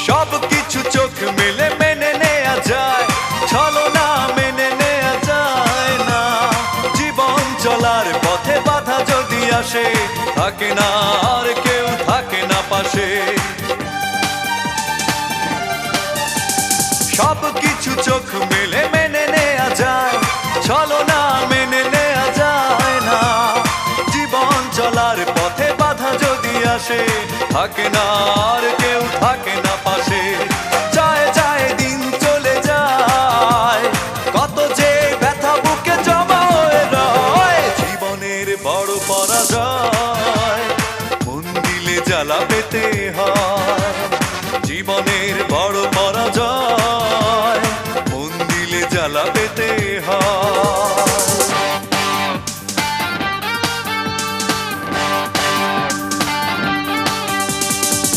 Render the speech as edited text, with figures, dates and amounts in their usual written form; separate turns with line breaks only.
সব কিছু চোখ মেলে মেনে নেয়া যায়, ছলনা মেনে নেয়া যায় না। জীবন চলার পথে বাধা যদি আসে, থাকে না আর কেউ থাকে না পাশে। সব কিছু চোখ মেলে মেনে নেয়া যায়, ছলনা মেনে নেয়া যায় না। জীবন চলার পথে বাধা যদি আসে, থাকে না আর কেউ থাকে না পাশে। যায় যায় দিন চলে যায়, কত যে ব্যথা বুকে জমা হয়ে রয়। জীবনের বড় পরাজয়, মন দিলে জ্বালা পেতে হয়।